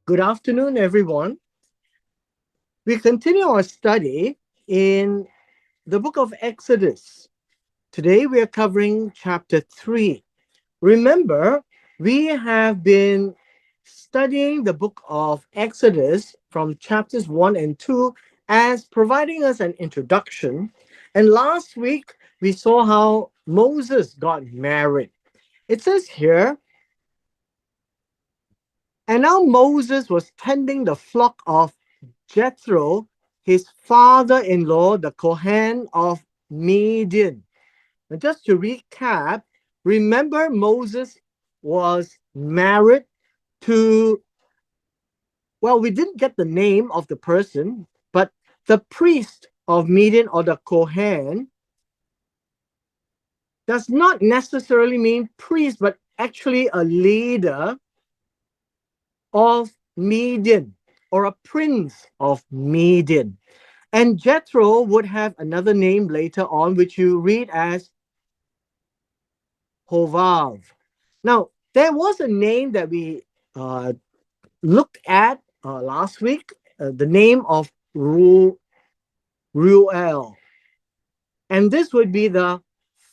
Good afternoon, everyone. We continue our study in the book of Exodus. Today we are covering chapter 3. Remember, we have been studying the book of Exodus from chapters 1 and 2 as providing us an introduction. And last week we saw how Moses got married. It says here, and now Moses was tending the flock of Jethro, his father-in-law, the Kohen of Midian. And just to recap, remember Moses was married to, well, we didn't get the name of the person, but the priest of Midian or the Kohen does not necessarily mean priest, but actually a leader of Midian or a prince of Midian. And Jethro would have another name later on, which you read as Hovav. Now, there was a name that we looked at last week, the name of Ruel. And this would be the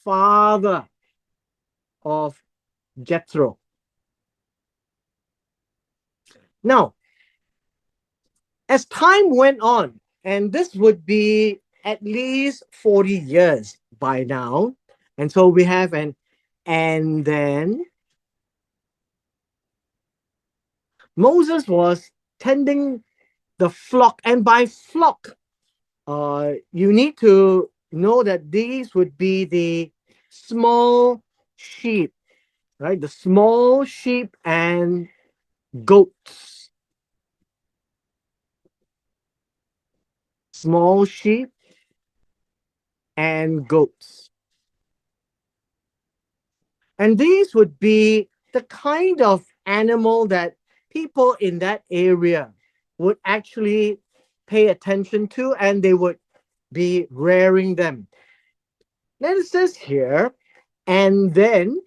father of Jethro. Now, as time went on, and this would be at least 40 years by now, and so we have and then Moses was tending the flock, and by flock, you need to know that these would be the small sheep, right? The small sheep and goats. Small sheep and goats. And these would be the kind of animal that people in that area would actually pay attention to, and they would be rearing them. Then it says here, and then,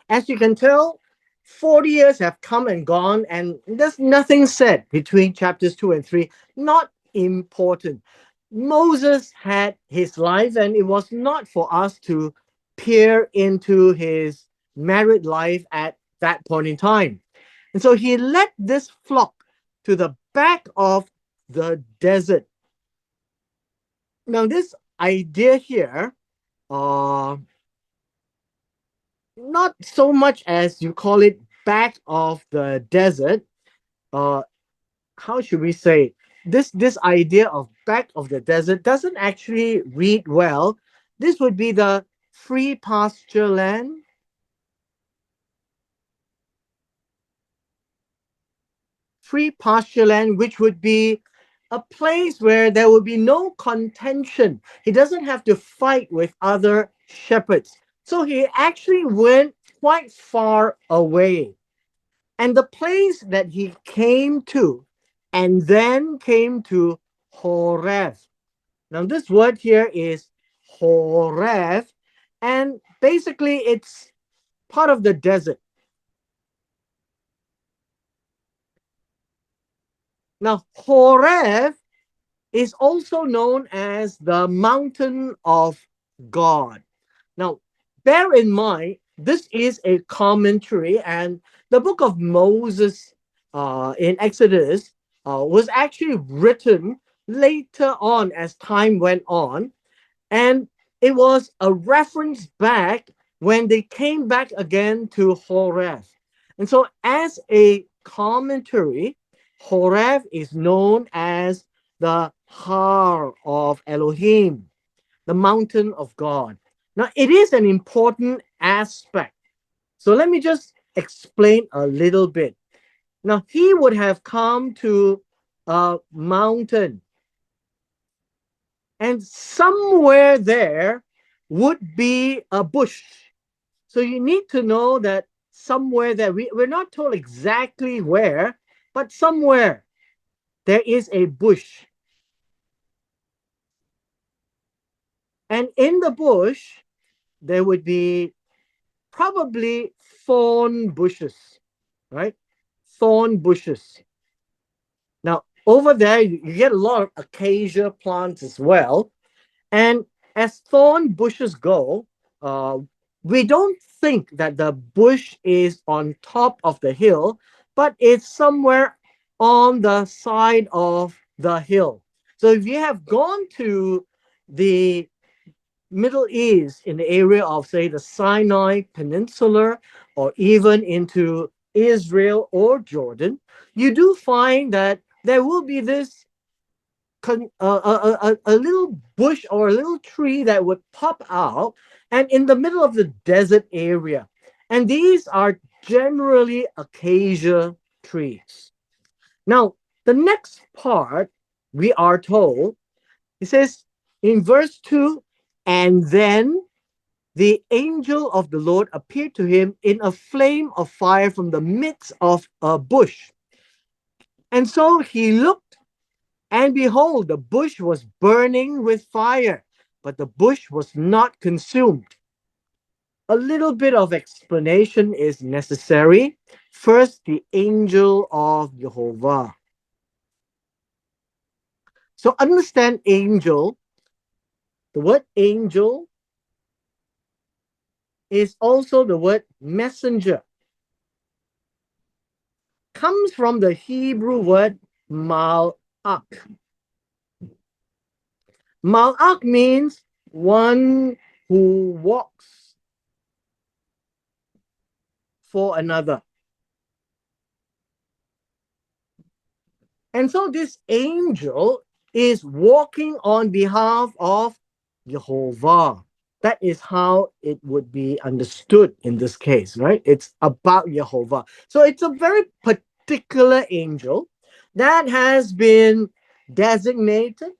as you can tell, 40 years have come and gone, and there's nothing said between chapters 2 and 3. Not important. Moses had his life, and it was not for us to peer into his married life at that point in time. And so he led this flock to the back of the desert. Now, this idea here, not so much as you call it back of the desert, uh, how should we say, this idea of back of the desert doesn't actually read well. This would be the free pasture land. Free pasture land, which would be a place where there would be no contention. He doesn't have to fight with other shepherds. So he actually went quite far away. And the place that he came to, and then came to Horeb. Now, this word here is Horeb, and basically it's part of the desert. Now, Horeb is also known as the mountain of God. Now, bear in mind, this is a commentary, and the book of Moses in Exodus was actually written later on as time went on, and it was a reference back when they came back again to Horeb. And so, as a commentary, Horeb is known as the Har of Elohim, the mountain of God. Now, it is an important aspect. So let me just explain a little bit. Now, he would have come to a mountain, and somewhere there would be a bush. So you need to know that somewhere there, we're not told exactly where, but somewhere there is a bush. And in the bush, there would be probably thorn bushes, right? Thorn bushes. Now, over there, you get a lot of acacia plants as well. And as thorn bushes go, uh, we don't think that the bush is on top of the hill, but it's somewhere on the side of the hill. So if you have gone to the Middle East in the area of, say, the Sinai Peninsula or even into Israel or Jordan, you do find that there will be this a little bush or a little tree that would pop out and in the middle of the desert area. And these are generally acacia trees. Now, the next part we are told, it says in verse 2, and then the angel of the Lord appeared to him in a flame of fire from the midst of a bush. And so he looked, and behold, the bush was burning with fire, but the bush was not consumed. A little bit of explanation is necessary. First, the angel of Jehovah. So understand angel. The word angel is also the word messenger. Comes from the Hebrew word malak. Malak means one who walks for another. And so this angel is walking on behalf of Jehovah. That is how it would be understood in this case, right? It's about Jehovah. So it's a very particular angel that has been designated,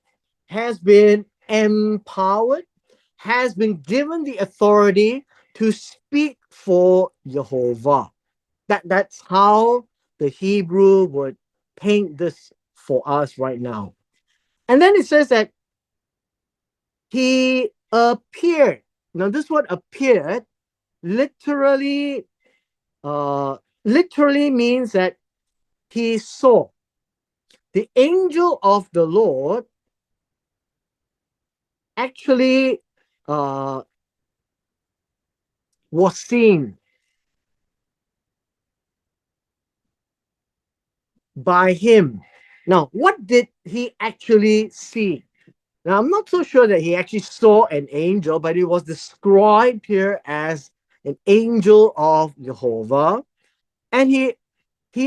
has been empowered, has been given the authority to speak for Jehovah. That's how the Hebrew would paint this for us right now. And then it says that he appeared. Now, this word appeared literally literally means that he saw. The angel of the Lord actually uh, was seen by him. Now, what did he actually see? Now, I'm not so sure that he actually saw an angel, but it was described here as an angel of Jehovah. And he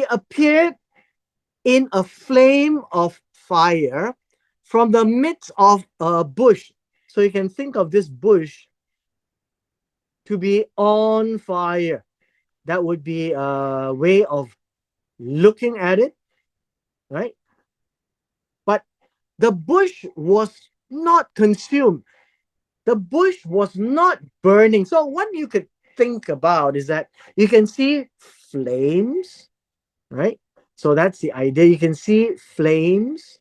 appeared in a flame of fire from the midst of a bush. So you can think of this bush to be on fire. That would be a way of looking at it, right? But the bush was not consumed. The bush was not burning. So what you could think about is that you can see flames, right? So that's the idea. You can see flames,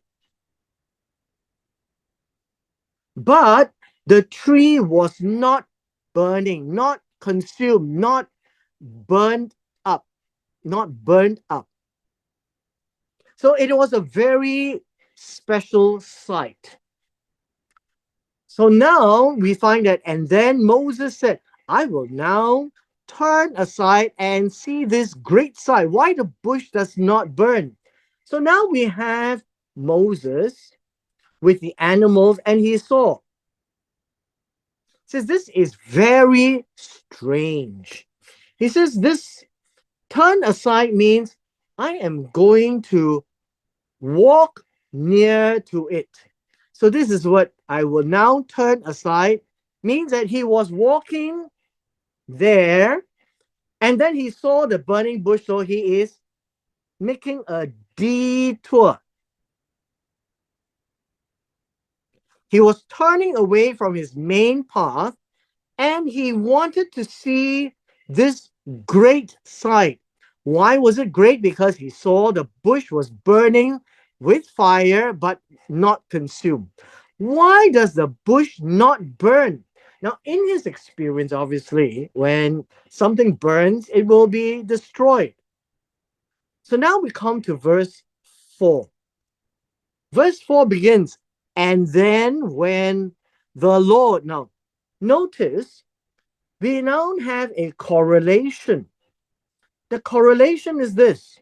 but the tree was not burning, not consumed, not burned up, not burned up. So it was a very special sight. So now we find that, and then Moses said, I will now turn aside and see this great sight, why the bush does not burn. So now we have Moses with the animals, and he saw. Says this is very strange. He says this turn aside means I am going to walk near to it. So this is what I will now turn aside means that he was walking there and then he saw the burning bush, so he is making a detour. He was turning away from his main path and he wanted to see this great sight. Why was it great? Because he saw the bush was burning with fire but not consumed. Why does the bush not burn? Now, in his experience, obviously, when something burns, it will be destroyed. So now we come to verse 4. Verse 4 begins, and then when the Lord, now notice we now have a correlation. The correlation is this: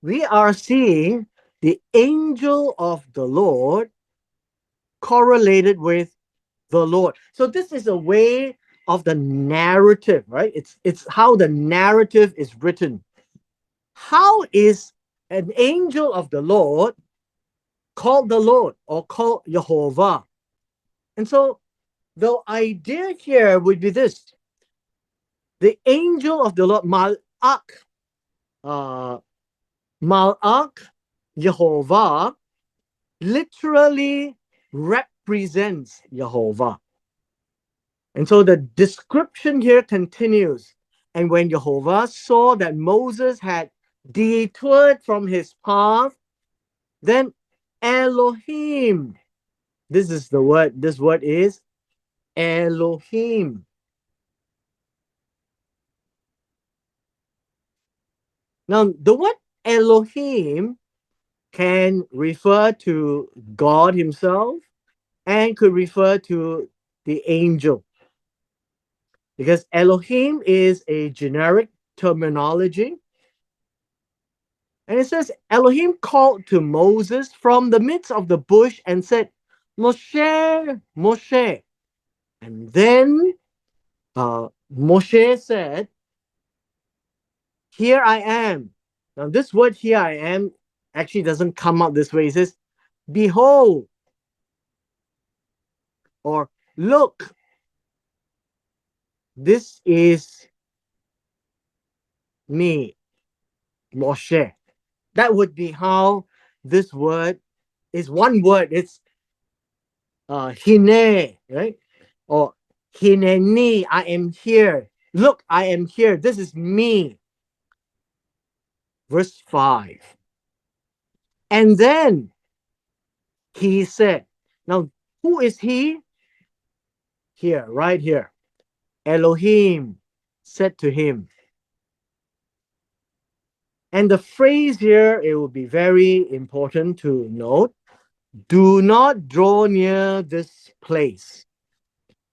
we are seeing the angel of the Lord correlated with the Lord. So this is a way of the narrative, right? It's how the narrative is written. How is an angel of the Lord called the Lord or called Jehovah? And so the idea here would be this: the angel of the Lord, Malak, uh, Malak, Jehovah, literally represents Jehovah. And so the description here continues. And when Jehovah saw that Moses had detoured from his path, then Elohim, this is the word, this word is Elohim. Now, the word Elohim can refer to God himself and could refer to the angel, because Elohim is a generic terminology. And it says, Elohim called to Moses from the midst of the bush and said, Moshe, Moshe. And then Moshe said, Here I am. Now, this word, here I am, actually doesn't come out this way. It says, Behold, or look, this is me, Moshe. That would be how this word is one word. It's hine, right? Or hineni, I am here. Look, I am here. This is me. Verse 5. And then he said, now, who is he? Here, right here. Elohim said to him. And the phrase here, it will be very important to note. Do not draw near this place.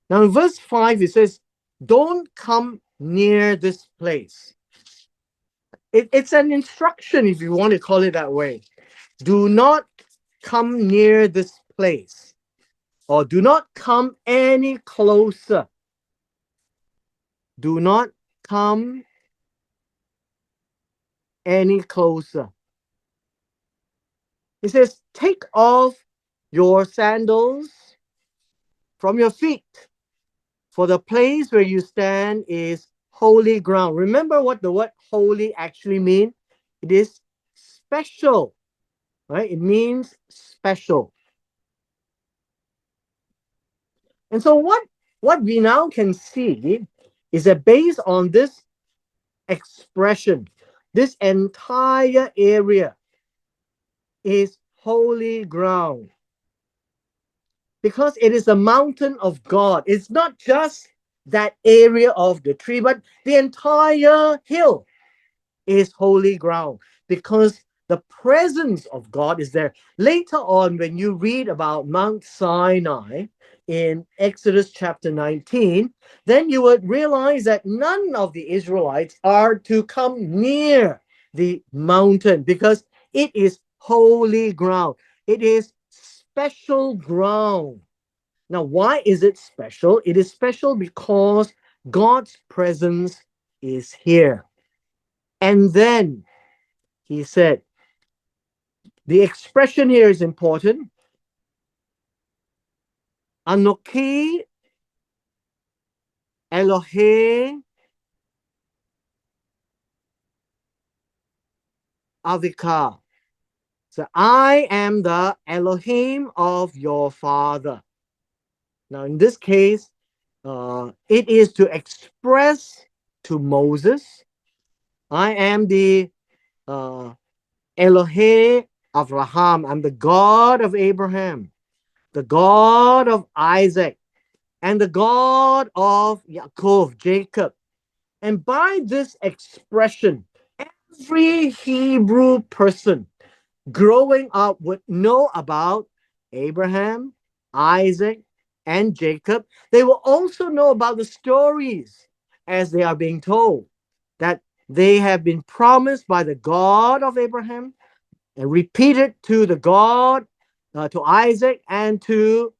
Now, in verse 5, it says, don't come near this place. It's an instruction, if you want to call it that way. Do not come near this place, or do not come any closer. Do not come any closer. It says, take off your sandals from your feet, for the place where you stand is holy ground. Remember what the word holy actually means? It is special, right? It means special. And so what we now can see is that based on this expression, this entire area is holy ground because it is a mountain of God. It's not just that area of the tree, but the entire hill is holy ground because the presence of God is there. Later on, when you read about Mount Sinai in Exodus chapter 19, then you would realize that none of the Israelites are to come near the mountain because it is holy ground. It is special ground. Now, why is it special? It is special because God's presence is here. And then he said, the expression here is important. Anoki Elohe Avika. So I am the Elohim of your father. Now, in this case, it is to express to Moses, I am the Elohe Abraham. I'm the God of Abraham. the God of Isaac, and the God of Yaakov, Jacob. And by this expression, every Hebrew person growing up would know about Abraham, Isaac, and Jacob. They will also know about the stories as they are being told, that they have been promised by the God of Abraham and repeated to the God, to Isaac, and to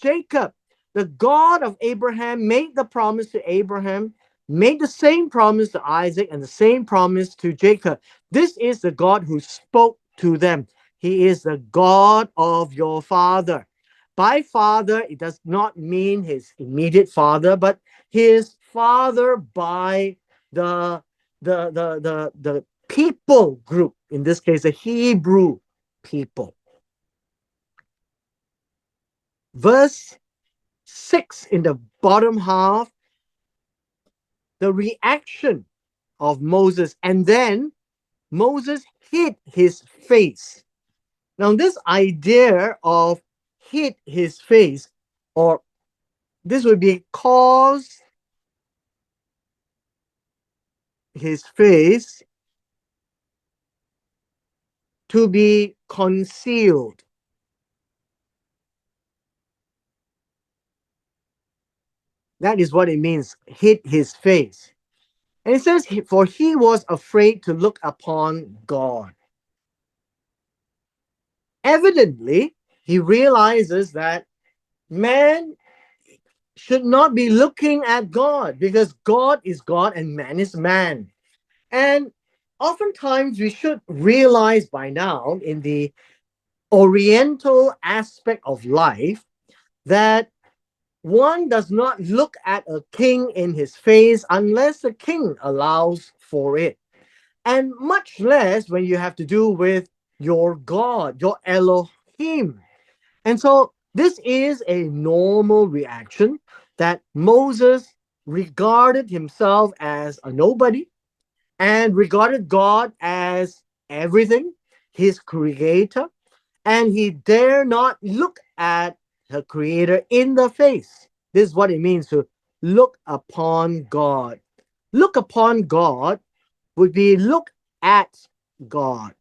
Jacob. The God of Abraham made the promise to Abraham, made the same promise to Isaac, and the same promise to Jacob. This is the God who spoke to them. He is the God of your father. By father, it does not mean his immediate father, but his father by the the people group, in this case, the Hebrew people. Verse 6 in the bottom half, the reaction of Moses, and then Moses hid his face. Now, this idea of hid his face, or this would be cause his face to be concealed. That is what it means, hid his face. And it says, for he was afraid to look upon God. Evidently, he realizes that man should not be looking at God, because God is God and man is man. And oftentimes we should realize by now, in the Oriental aspect of life, that one does not look at a king in his face unless the king allows for it. And much less when you have to do with your God, your Elohim. And so this is a normal reaction, that Moses regarded himself as a nobody and regarded God as everything, his creator, and he dare not look at the creator in the face. This is what it means to look upon God. Look upon God would be look at God,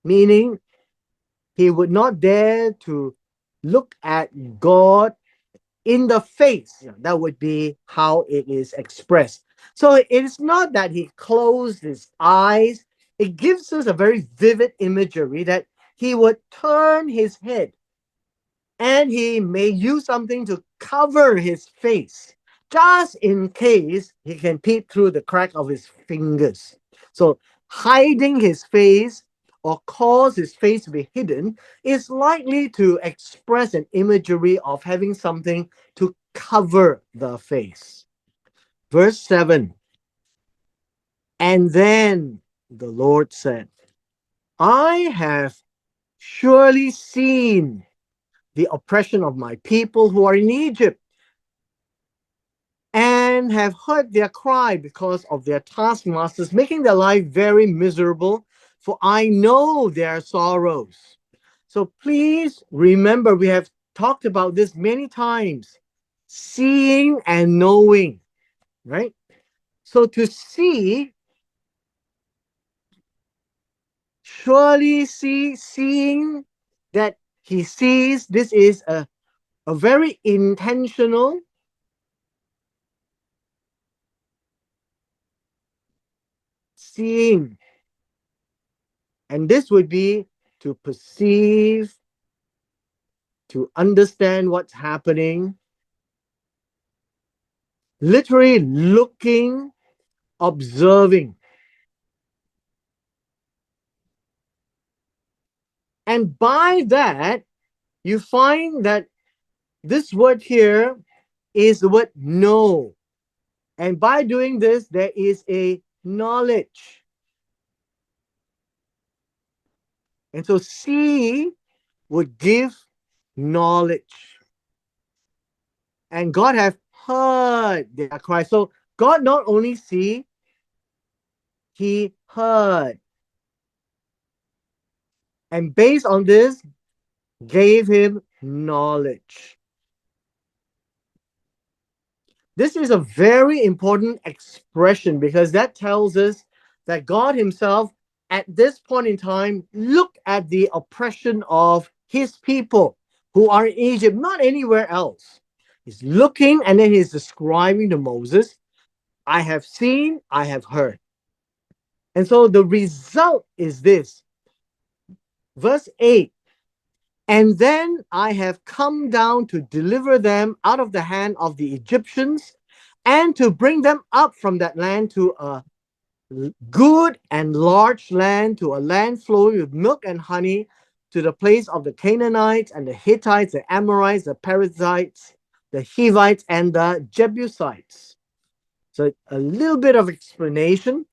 meaning he would not dare to look at God in the face. That would be how it is expressed. So it is not that he closed his eyes. It gives us a very vivid imagery that he would turn his head and he may use something to cover his face, just in case he can peep through the crack of his fingers. So hiding his face or cause his face to be hidden is likely to express an imagery of having something to cover the face. Verse 7, and then the Lord said, I have surely seen the oppression of my people who are in Egypt, and have heard their cry because of their taskmasters, making their life very miserable, for I know their sorrows. So please remember, we have talked about this many times, seeing and knowing, right? So to see, surely seeing that he sees, this is a very intentional seeing. And this would be to perceive, to understand what's happening, literally looking, observing. And by that, you find that this word here is the word know. And by doing this, there is a knowledge. And so see would give knowledge. And God have heard their cry. So God not only see, he heard. And based on this, gave him knowledge. This is a very important expression because that tells us that God Himself, at this point in time, looked at the oppression of His people who are in Egypt, not anywhere else. He's looking and then He's describing to Moses, I have seen, I have heard. And so the result is this. Verse 8, and then I have come down to deliver them out of the hand of the Egyptians and to bring them up from that land to a good and large land, to a land flowing with milk and honey, to the place of the Canaanites and the Hittites, the Amorites, the Perizzites, the Hivites, and the Jebusites. So a little bit of explanation.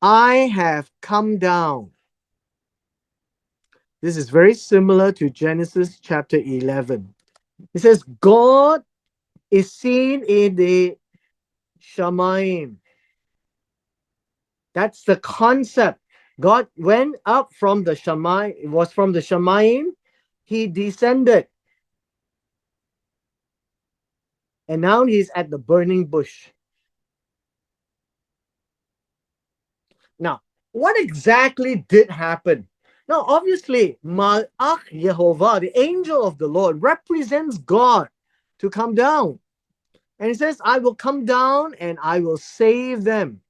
I have come down. This is very similar to Genesis chapter 11. It says, God is seen in the Shamayim. That's the concept. God went up from the Shamayim, it was from the Shamayim, He descended. And now He's at the burning bush. Now, what exactly did happen? Now, obviously, Malach Yehovah, the angel of the Lord, represents God to come down. And He says, I will come down and I will save them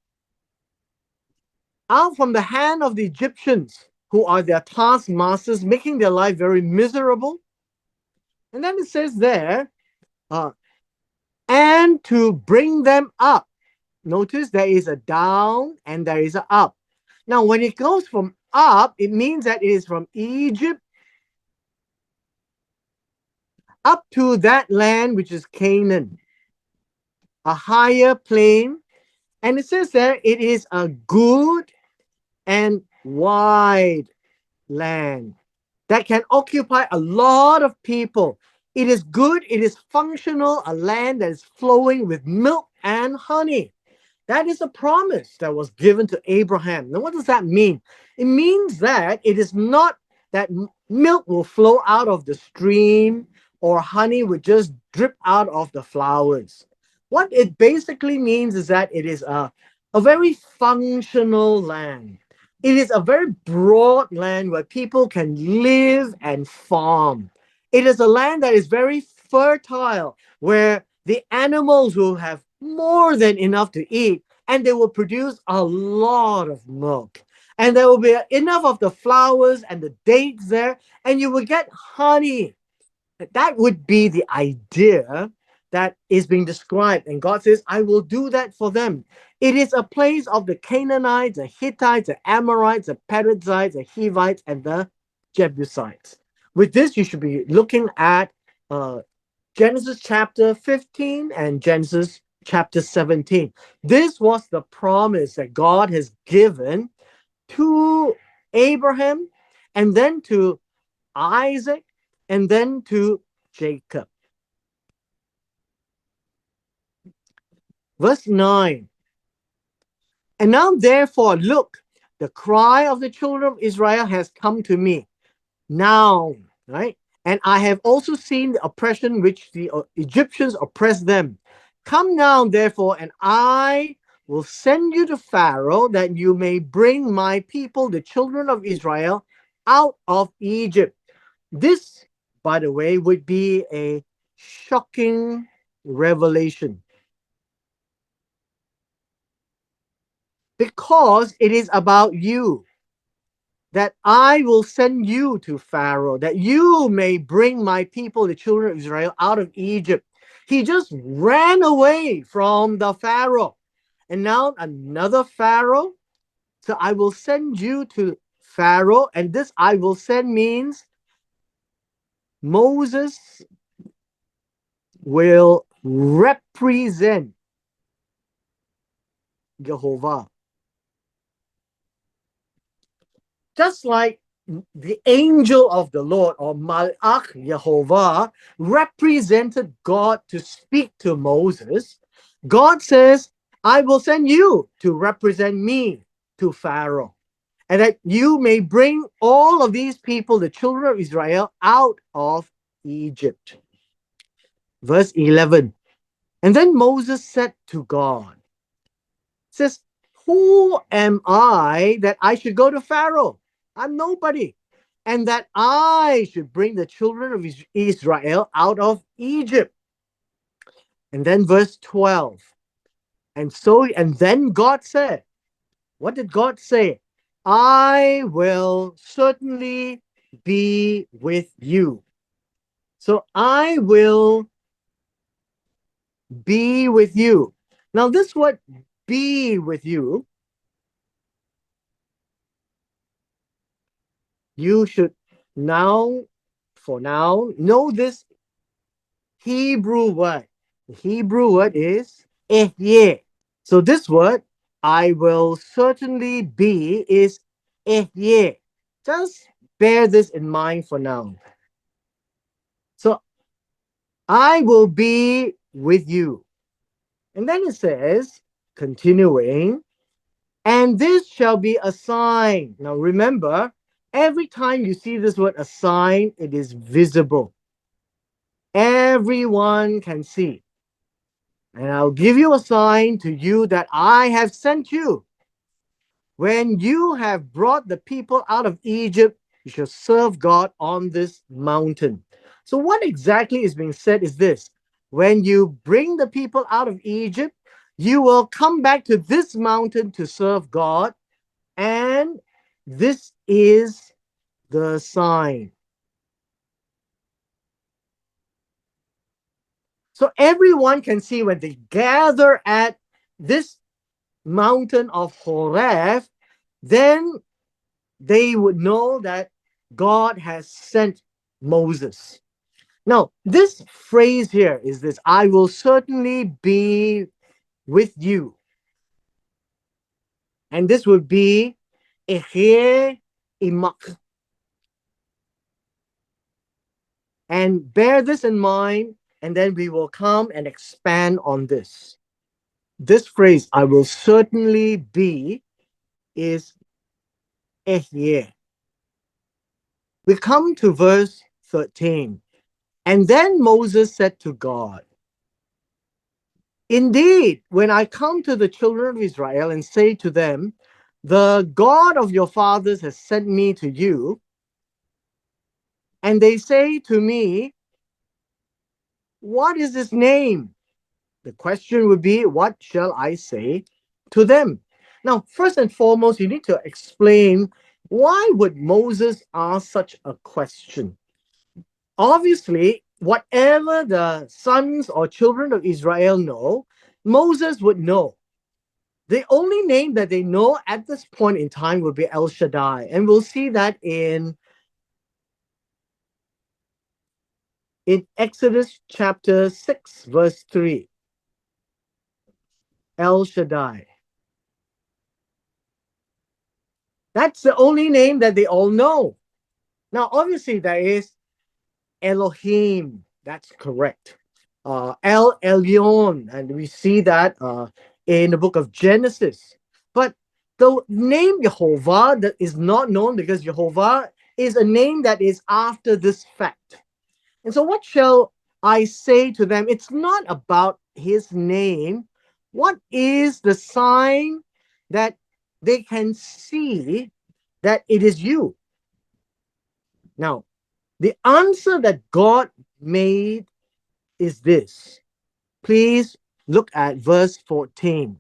out from the hand of the Egyptians, who are their taskmasters, making their life very miserable. And then it says there, and to bring them up. Notice there is a down and there is a up. Now, when it goes from up, it means that it is from Egypt up to that land which is Canaan, a higher plane. And it says there, it is a good and wide land that can occupy a lot of people. It is good, it is functional, a land that is flowing with milk and honey. That is a promise that was given to Abraham. Now, what does that mean? It means that it is not that milk will flow out of the stream or honey will just drip out of the flowers. What it basically means is that it is a very functional land. It is a very broad land where people can live and farm. It is a land that is very fertile, where the animals will have more than enough to eat, and they will produce a lot of milk. And there will be enough of the flowers and the dates there, and you will get honey. That would be the idea that is being described. And God says, I will do that for them. It is a place of the Canaanites, the Hittites, the Amorites, the Perizzites, the Hivites, and the Jebusites. With this, you should be looking at Genesis chapter 15 and Genesis chapter 17. This was the promise that God has given to Abraham, and then to Isaac, and then to Jacob. Verse 9. And now, therefore, look, the cry of the children of Israel has come to me. Now, right? And I have also seen the oppression which the Egyptians oppress them. Come now, therefore, and I will send you to Pharaoh, that you may bring my people, the children of Israel, out of Egypt. This, by the way, would be a shocking revelation, because it is about you, that I will send you to Pharaoh, that you may bring my people, the children of Israel, out of Egypt. He just ran away from the Pharaoh. And now another Pharaoh. So I will send you to Pharaoh. And this I will send means Moses will represent Jehovah. Just like the angel of the Lord, or Malach Yehovah, represented God to speak to Moses, God says, I will send you to represent me to Pharaoh, and that you may bring all of these people, the children of Israel, out of Egypt. Verse 11. And then Moses said to God, says, who am I that I should go to Pharaoh? I'm nobody. And that I should bring the children of Israel out of Egypt. And then verse 12. And then God said, what did God say? I will certainly be with you. So I will be with you. Now, this word be with you, you should now, for now, know this Hebrew word. The Hebrew word is ehyeh. So this word, I will certainly be, is ehyeh. Just bear this in mind for now. So I will be with you. And then it says, continuing, and this shall be a sign. Now remember, every time you see this word a sign, it is visible. Everyone can see. And I'll give you a sign to you that I have sent you. When you have brought the people out of Egypt, you shall serve God on this mountain. So, what exactly is being said is this: when you bring the people out of Egypt, you will come back to this mountain to serve God, and this is the sign. So, everyone can see when they gather at this mountain of Horeb, then they would know that God has sent Moses. Now, this phrase here is this: I will certainly be with you. And this would be Ehyeh Imak. And bear this in mind, and then we will come and expand on this. This phrase, I will certainly be, is Ehyeh. We come to verse 13. And then Moses said to God, indeed, when I come to the children of Israel and say to them, the God of your fathers has sent me to you, and they say to me, what is his name? The question would be, what shall I say to them? Now, first and foremost, you need to explain why would Moses ask such a question? Obviously, whatever the sons or children of Israel know, Moses would know. The only name that they know at this point in time will be El Shaddai. And we'll see that in Exodus chapter 6, verse 3. El Shaddai. That's the only name that they all know. Now, obviously, there is Elohim. That's correct. El Elyon. And we see that in the book of Genesis. But the name Jehovah that is not known because Jehovah is a name that is after this fact. And so, what shall I say to them? It's not about his name. What is the sign that they can see that it is you? Now, the answer that God made is this. Please look at verse 14.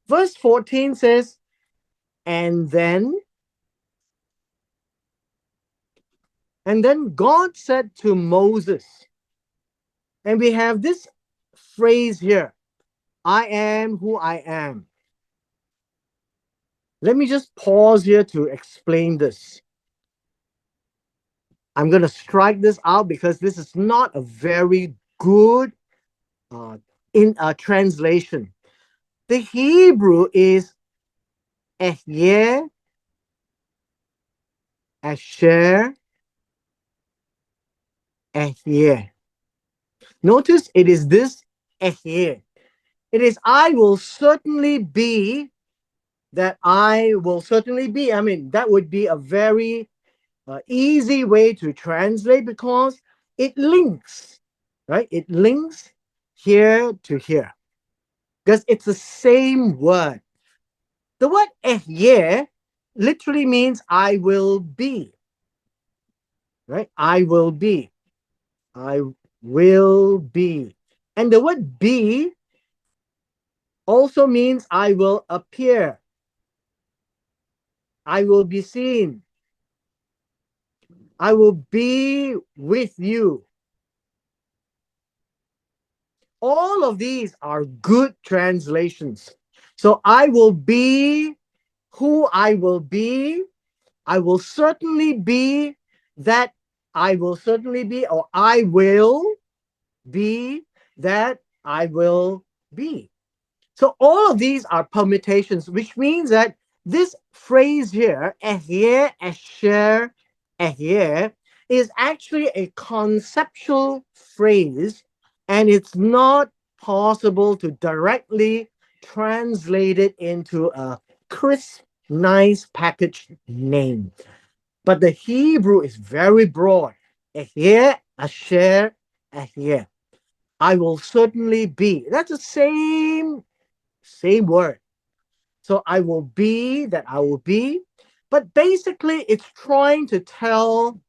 Verse 14 says, and then God said to Moses, and we have this phrase here, I am who I am. Let me just pause here to explain this. I'm going to strike this out because this is not a very good translation. The Hebrew is Ehyeh, Asher, Ehyeh. Notice it is this Ehyeh. It is I will certainly be that I will certainly be. I mean, that would be a very easy way to translate because it links, right? It links here to here because it's the same word. The word ehyeh literally means I will be, right? I will be. I will be. And the word be also means I will appear. I will be seen. I will be with you. All of these are good translations. So I will be who I will be. I will certainly be that I will certainly be, or I will be that I will be. So all of these are permutations, which means that this phrase here, ehyeh, asher, ehyeh, is actually a conceptual phrase, and it's not possible to directly translate it into a crisp, nice packaged name. But the Hebrew is very broad. Ehyeh, asher, ehyeh. I will certainly be. That's the same word. So I will be that I will be. But basically, it's trying to tell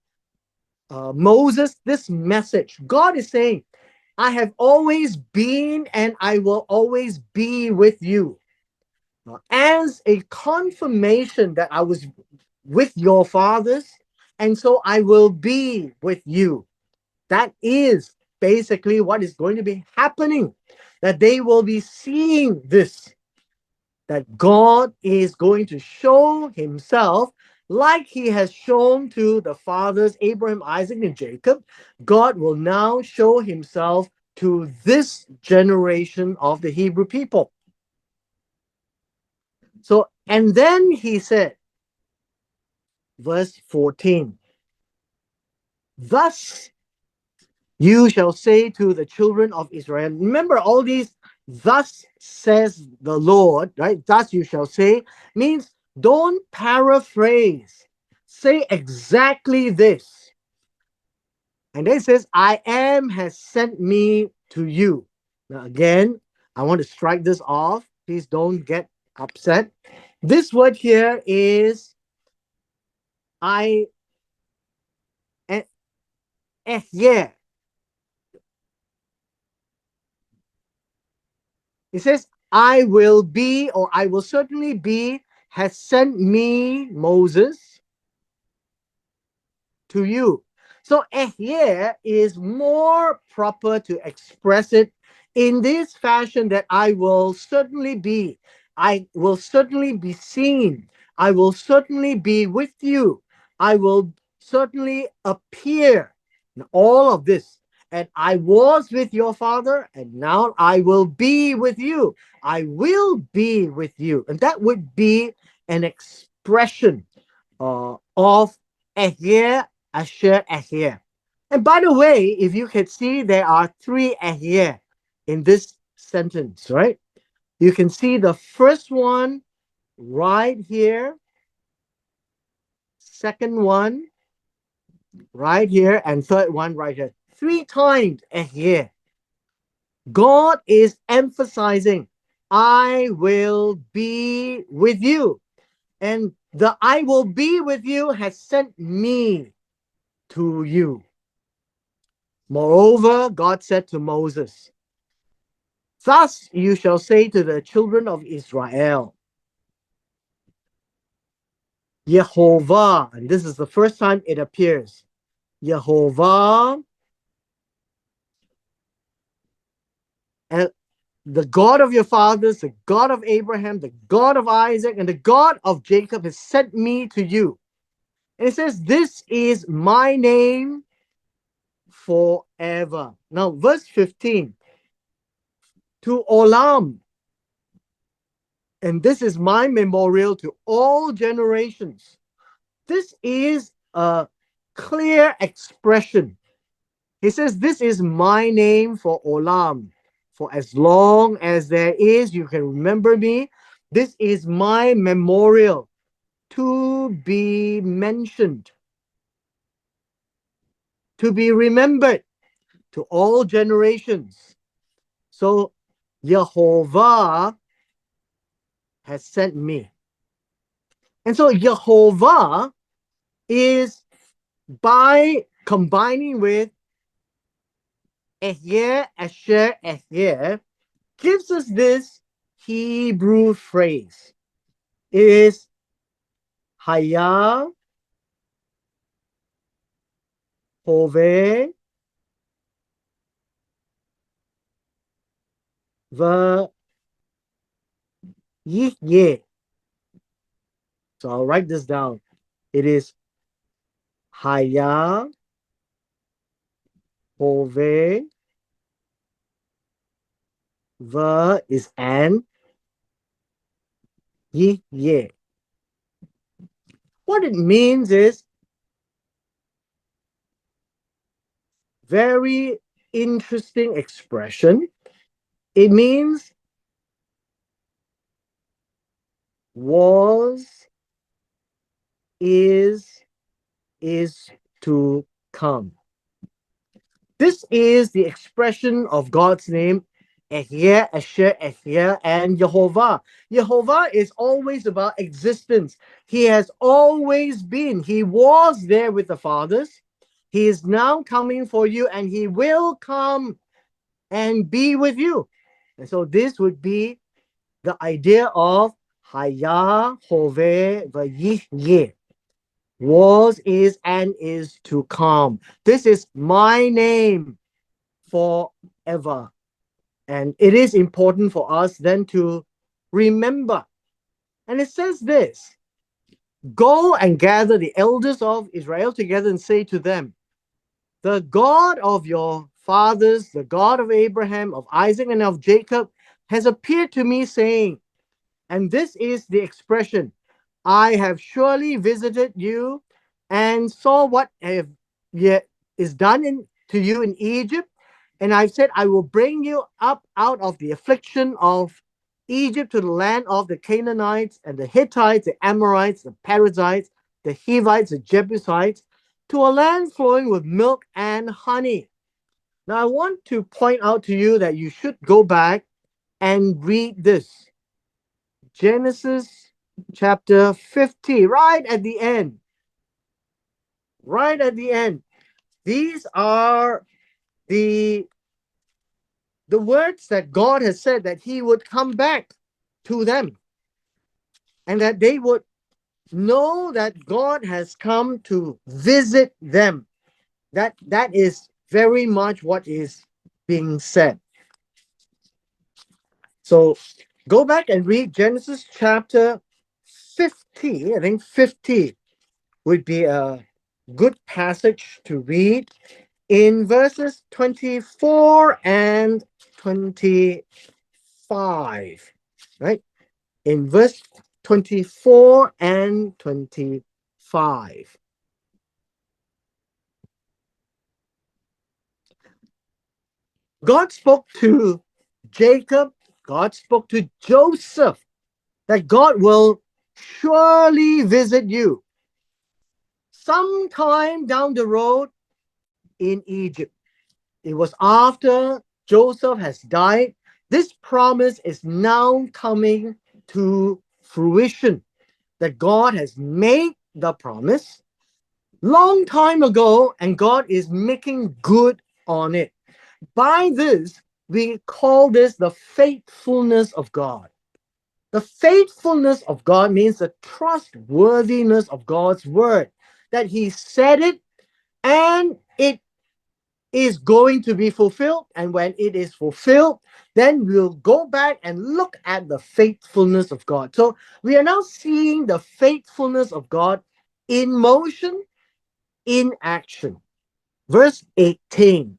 Moses this message. God is saying, I have always been and I will always be with you. As a confirmation that I was with your fathers, and so I will be with you. That is basically what is going to be happening, that they will be seeing this, that God is going to show himself like he has shown to the fathers Abraham, Isaac, and Jacob. God will now show himself to this generation of the Hebrew people. So, and then he said, verse 14, thus you shall say to the children of Israel. Remember all these, thus says the Lord, right? Thus you shall say means don't paraphrase. Say exactly this. And then it says, I am has sent me to you. Now, again, I want to strike this off. Please don't get upset. This word here is I, yeah. It says, I will be, or I will certainly be, has sent me, Moses, to you. So here is more proper to express it in this fashion, that I will certainly be. I will certainly be seen. I will certainly be with you. I will certainly appear. All of this. And I was with your father, and now I will be with you. I will be with you. And that would be an expression of Ehyeh, Asher, Ehyeh. And by the way, if you can see, there are three Ehyeh in this sentence, right? You can see the first one right here, second one right here, and third one right here. Three times Ehyeh. God is emphasizing, I will be with you. And the I will be with you has sent me to you. Moreover, God said to Moses, thus you shall say to the children of Israel, Yehovah, and this is the first time it appears, Yehovah, and the God of your fathers, the God of Abraham, the God of Isaac, and the God of Jacob has sent me to you. And it says, this is my name forever. Now, verse 15, to Olam, and this is my memorial to all generations. This is a clear expression. He says, this is my name for Olam. For as long as there is, you can remember me. This is my memorial to be mentioned. to be remembered to all generations. So Jehovah has sent me. And so Jehovah is, by combining with Ehyeh, Asher, Ehyeh, gives us this Hebrew phrase. It is Haya, Hove, Va, Yih. So I'll write this down. It is Haya, Hove, Va is and, Yih. What it means is very interesting expression. It means was, is to come. This is the expression of God's name, Ehyeh, Asher, Ehyeh, and Jehovah. Jehovah is always about existence. He has always been. He was there with the fathers. He is now coming for you, and he will come and be with you. And so this would be the idea of Haya, Hove, Vayih, was, is, and is to come. This is my name forever. And it is important for us then to remember. And it says this: go and gather the elders of Israel together and say to them, the God of your fathers, the God of Abraham, of Isaac, and of Jacob, has appeared to me, saying, and this is the expression, I have surely visited you and saw what yet is done to you in Egypt. And I've said, I will bring you up out of the affliction of Egypt to the land of the Canaanites and the Hittites, the Amorites, the Perizzites, the Hivites, the Jebusites, to a land flowing with milk and honey. Now, I want to point out to you that you should go back and read this. Genesis chapter 50, right at the end. Right at the end. These are the words that God has said that he would come back to them and that they would know that God has come to visit them. That is very much what is being said. So go back and read Genesis chapter 50. I think 50 would be a good passage to read in verses 24 and 25, right? In verse 24 and 25. God spoke to Jacob, God spoke to Joseph that God will surely visit you sometime down the road in Egypt. It was after Joseph has died. This promise is now coming to fruition, that God has made the promise long time ago and God is making good on it. By this, we call this the faithfulness of God. The faithfulness of God means the trustworthiness of God's word, that he said it and it is going to be fulfilled. And when it is fulfilled, then we'll go back and look at the faithfulness of God. So we are now seeing the faithfulness of God in motion, in action. Verse 18.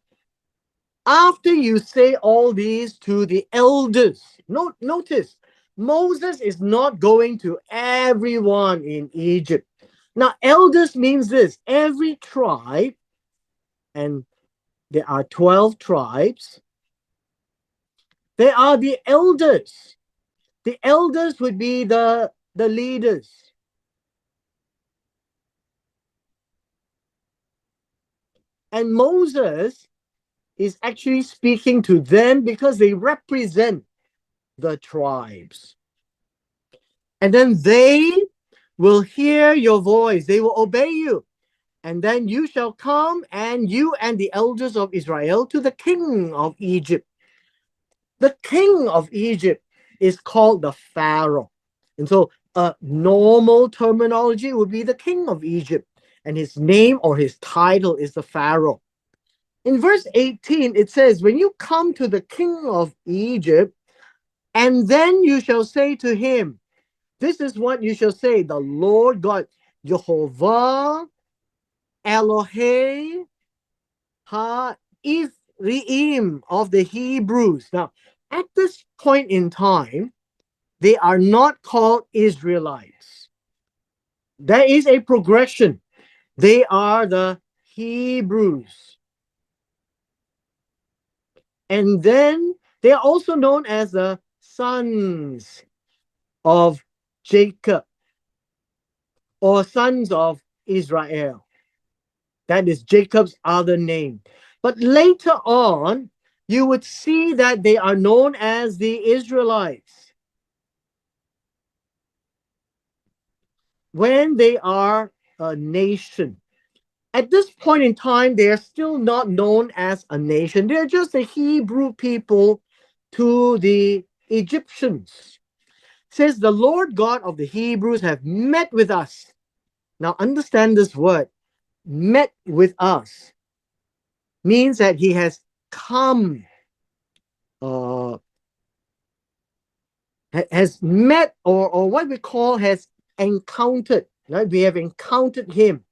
After you say all these to the elders, notice, Moses is not going to everyone in Egypt. Now, elders means this: every tribe, and there are 12 tribes, they are the elders. The elders would be the leaders. And Moses is actually speaking to them because they represent the tribes. And then they will hear your voice, they will obey you. And then you shall come, and you and the elders of Israel, to the king of Egypt. The king of Egypt is called the Pharaoh. And so a normal terminology would be the king of Egypt. And his name or his title is the Pharaoh. In verse 18, it says, when you come to the king of Egypt, and then you shall say to him, this is what you shall say, the Lord God, Jehovah Elohei Ha-Ephraim of the Hebrews. Now, at this point in time, they are not called Israelites. There is a progression. They are the Hebrews. And then they are also known as the sons of Jacob or sons of Israel. That is Jacob's other name. But later on, you would see that they are known as the Israelites when they are a nation. At this point in time, they are still not known as a nation. They're just the Hebrew people to the Egyptians. It says the Lord God of the Hebrews have met with us. Now understand this word, met with us, means that he has come, uh, has met, or what we call has encountered, right? We have encountered him.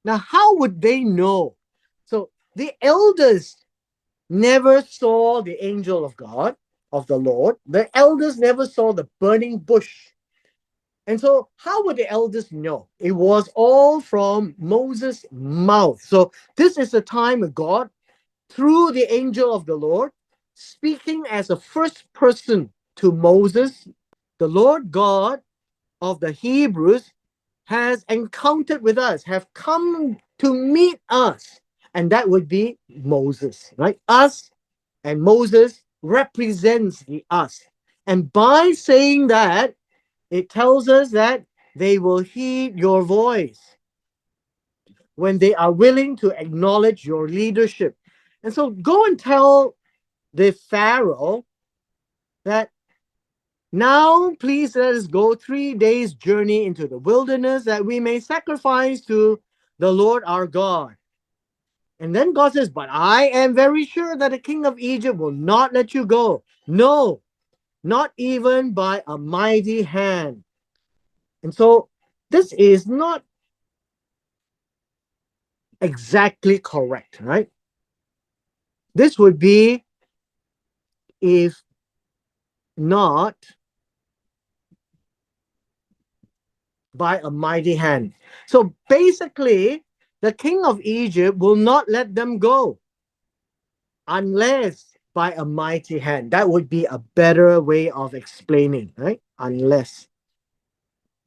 Now, how would they know? So the elders never saw the angel of God, of the Lord. The elders never saw the burning bush. And so, how would the elders know? It was all from Moses' mouth. So, this is the time of God, through the angel of the Lord, speaking as a first person to Moses. The Lord God of the Hebrews has encountered with us, have come to meet us. And that would be Moses, right? Us and Moses represents the us. And by saying that, it tells us that they will heed your voice when they are willing to acknowledge your leadership. And so go and tell the Pharaoh that now please let us go 3 days journey into the wilderness that we may sacrifice to the Lord our God. And then God says, but I am very sure that the king of Egypt will not let you go. No, not even by a mighty hand. And so this is not exactly correct, right? This would be if not by a mighty hand. So basically, the king of Egypt will not let them go unless by a mighty hand. That would be a better way of explaining, right? Unless.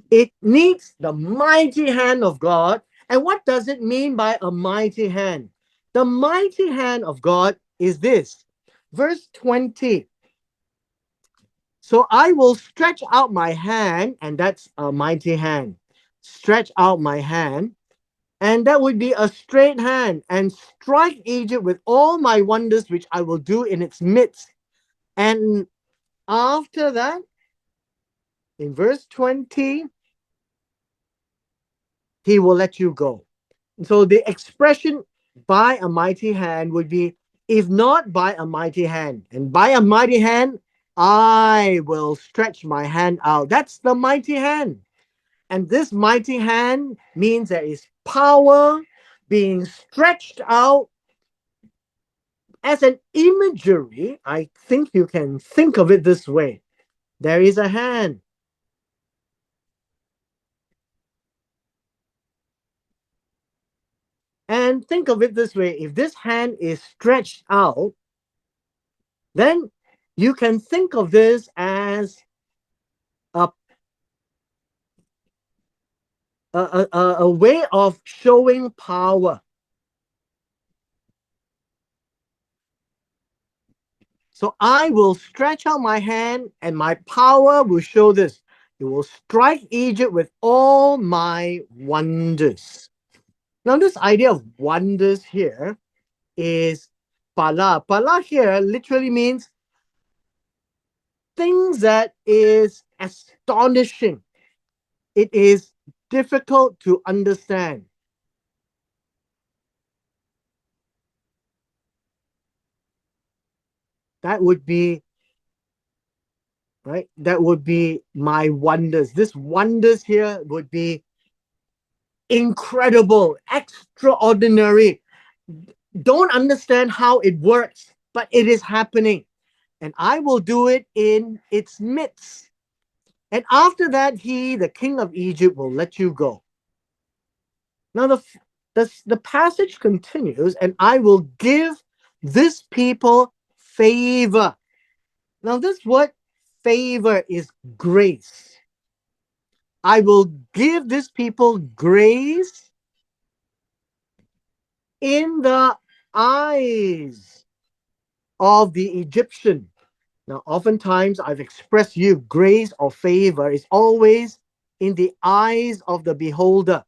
It needs the mighty hand of God. And what does it mean by a mighty hand? The mighty hand of God is this. Verse 20. So I will stretch out my hand, and that's a mighty hand. Stretch out my hand, and that would be a straight hand, and strike Egypt with all my wonders, which I will do in its midst. And after that, in verse 20, he will let you go. So the expression by a mighty hand would be, if not by a mighty hand, and by a mighty hand, I will stretch my hand out. That's the mighty hand. And this mighty hand means there is power being stretched out as an imagery. I think you can think of it this way. There is a hand. And think of it this way. If this hand is stretched out, then you can think of this as a, a way of showing power. So I will stretch out my hand and my power will show this. It will strike Egypt with all my wonders. Now, this idea of wonders here is pala. Pala here literally means things that is astonishing. It is difficult to understand. That would be right. That would be my wonders. This wonders here would be incredible, extraordinary. Don't understand how it works, but it is happening. And I will do it in its midst. And after that, he, the king of Egypt, will let you go. Now, the passage continues, and I will give this people favor. Now, this word favor is grace. I will give this people grace in the eyes of the Egyptian. Now, oftentimes I've expressed you grace or favor is always in the eyes of the beholder.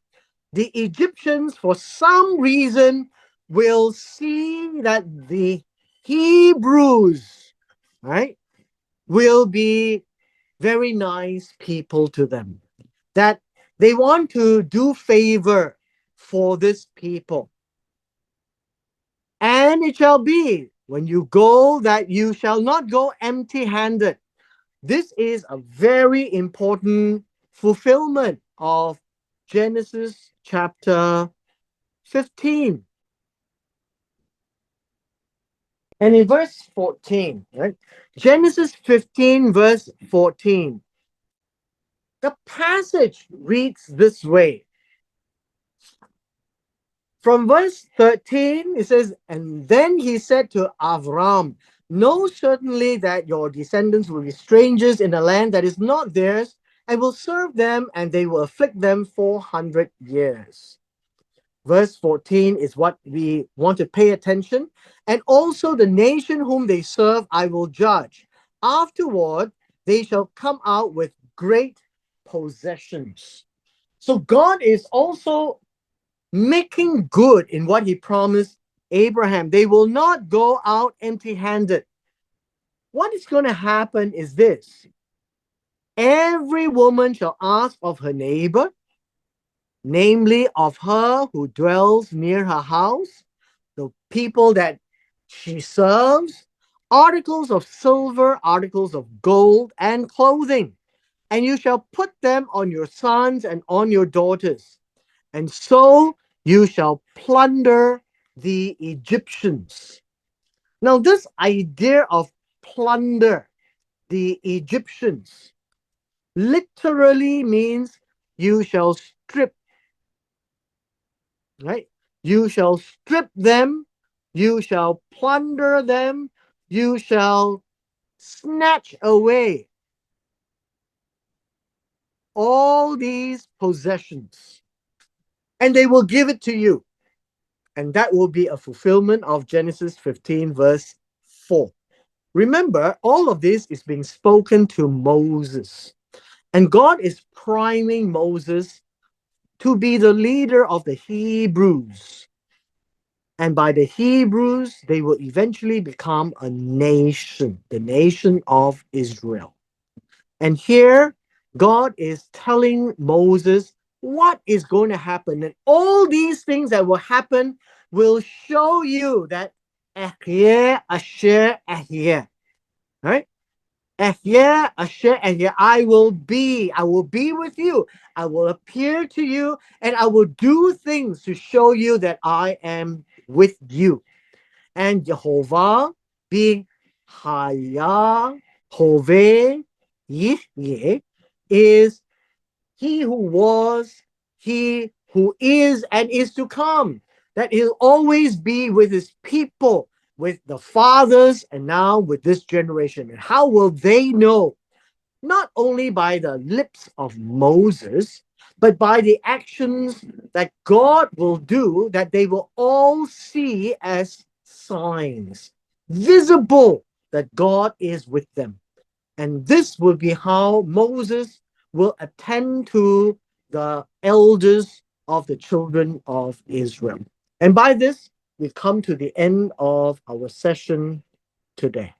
The Egyptians, for some reason, will see that the Hebrews, right, will be very nice people to them, that they want to do favor for this people. And it shall be when you go that you shall not go empty handed. This is a very important fulfillment of Genesis chapter 15. And in verse 14, right? Genesis 15, verse 14. The passage reads this way. From verse 13, it says, and then he said to Avram, know certainly that your descendants will be strangers in a land that is not theirs, and will serve them, and they will afflict them 400 years. Verse 14 is what we want to pay attention. And also the nation whom they serve, I will judge. Afterward, they shall come out with great possessions. So God is also making good in what he promised Abraham. They will not go out empty handed. What is going to happen is this: every woman shall ask of her neighbor, namely of her who dwells near her house, the people that she serves, articles of silver, articles of gold, and clothing. And you shall put them on your sons and on your daughters. And so you shall plunder the Egyptians. Now, this idea of plunder the Egyptians literally means you shall strip, right? You shall strip them, you shall plunder them, you shall snatch away all these possessions, and they will give it to you. And that will be a fulfillment of Genesis 15, verse 4. Remember, all of this is being spoken to Moses. And God is priming Moses to be the leader of the Hebrews. And by the Hebrews, they will eventually become a nation, the nation of Israel. And here, God is telling Moses what is going to happen. And all these things that will happen will show you that Ehyeh, Asher, Ehyeh. Right? Ehyeh, Asher, Ehyeh. I will be with you. I will appear to you, and I will do things to show you that I am with you. And Jehovah being Haya, Hove, Yihye, is he who was, he who is, and is to come. That he'll always be with his people, with the fathers, and now with this generation. And how will they know? Not only by the lips of Moses, but by the actions that God will do, that they will all see as signs, visible that God is with them. And this will be how Moses will attend to the elders of the children of Israel. And by this, we come to the end of our session today.